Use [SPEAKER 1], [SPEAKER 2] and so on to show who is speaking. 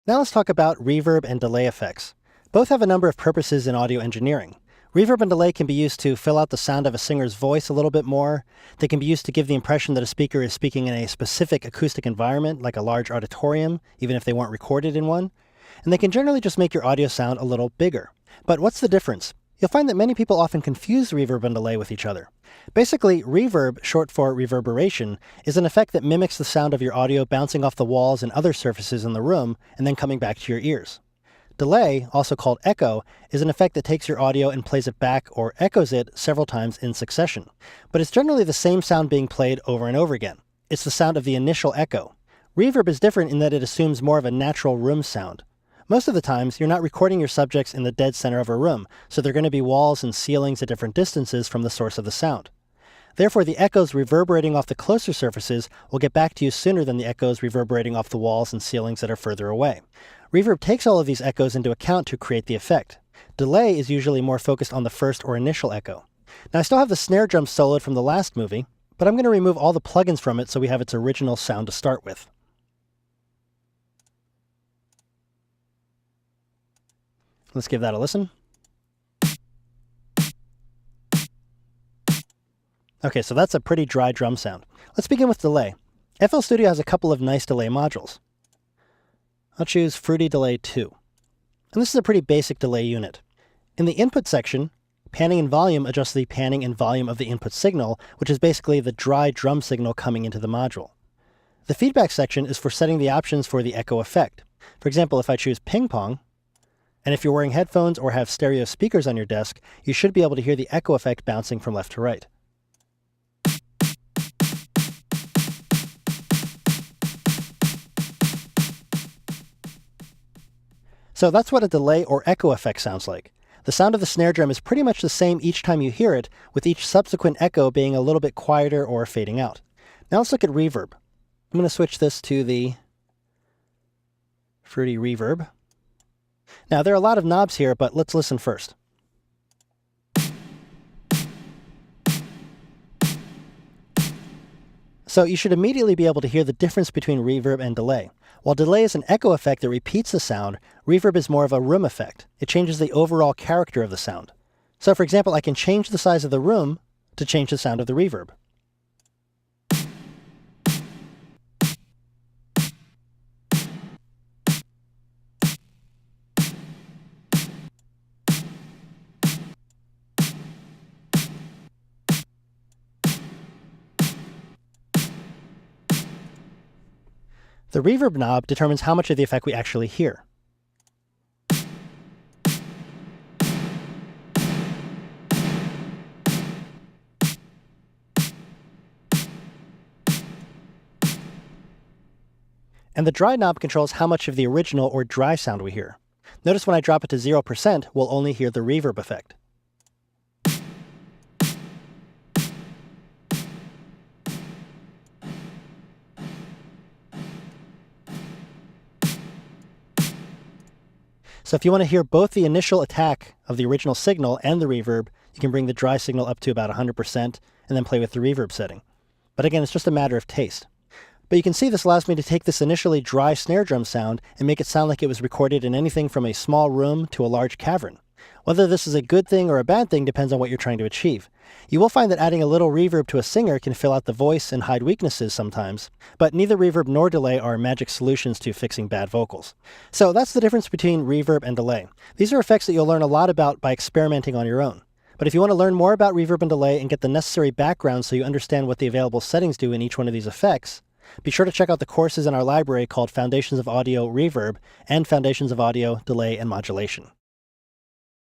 [SPEAKER 1] Now let's talk about reverb and delay effects. Both have a number of purposes in audio engineering. Reverb and delay can be used to fill out the sound of a singer's voice a little bit more. They can be used to give the impression that a speaker is speaking in a specific acoustic environment, like a large auditorium, even if they weren't recorded in one. And they can generally just make your audio sound a little bigger. But what's the difference? You'll find that many people often confuse reverb and delay with each other. Basically, reverb, short for reverberation, is an effect that mimics the sound of your audio bouncing off the walls and other surfaces in the room and then coming back to your ears. Delay, also called echo, is an effect that takes your audio and plays it back or echoes it several times in succession. But it's generally the same sound being played over and over again. It's the sound of the initial echo. Reverb is different in that it assumes more of a natural room sound. Most of the times, you're not recording your subjects in the dead center of a room, so they're going to be walls and ceilings at different distances from the source of the sound. Therefore, the echoes reverberating off the closer surfaces will get back to you sooner than the echoes reverberating off the walls and ceilings that are further away. Reverb takes all of these echoes into account to create the effect. Delay is usually more focused on the first or initial echo. Now, I still have the snare drum soloed from the last movie, but I'm going to remove all the plugins from it so we have its original sound to start with. Let's give that a listen. Okay, so that's a pretty dry drum sound. Let's begin with delay. FL Studio has a couple of nice delay modules. I'll choose Fruity Delay 2. And this is a pretty basic delay unit. In the input section, panning and volume adjusts the panning and volume of the input signal, which is basically the dry drum signal coming into the module. The feedback section is for setting the options for the echo effect. For example, if I choose ping pong, and if you're wearing headphones or have stereo speakers on your desk, you should be able to hear the echo effect bouncing from left to right. So that's what a delay or echo effect sounds like. The sound of the snare drum is pretty much the same each time you hear it, with each subsequent echo being a little bit quieter or fading out. Now let's look at reverb. I'm going to switch this to the Fruity Reverb. Now, there are a lot of knobs here, but let's listen first. So you should immediately be able to hear the difference between reverb and delay. While delay is an echo effect that repeats the sound, reverb is more of a room effect. It changes the overall character of the sound. So for example, I can change the size of the room to change the sound of the reverb. The reverb knob determines how much of the effect we actually hear. And the dry knob controls how much of the original or dry sound we hear. Notice when I drop it to 0%, we'll only hear the reverb effect. So if you want to hear both the initial attack of the original signal and the reverb, you can bring the dry signal up to about 100% and then play with the reverb setting. But again, it's just a matter of taste. But you can see this allows me to take this initially dry snare drum sound and make it sound like it was recorded in anything from a small room to a large cavern. Whether this is a good thing or a bad thing depends on what you're trying to achieve. You will find that adding a little reverb to a singer can fill out the voice and hide weaknesses sometimes, but neither reverb nor delay are magic solutions to fixing bad vocals. So that's the difference between reverb and delay. These are effects that you'll learn a lot about by experimenting on your own. But if you want to learn more about reverb and delay and get the necessary background so you understand what the available settings do in each one of these effects, be sure to check out the courses in our library called Foundations of Audio Reverb and Foundations of Audio Delay and Modulation.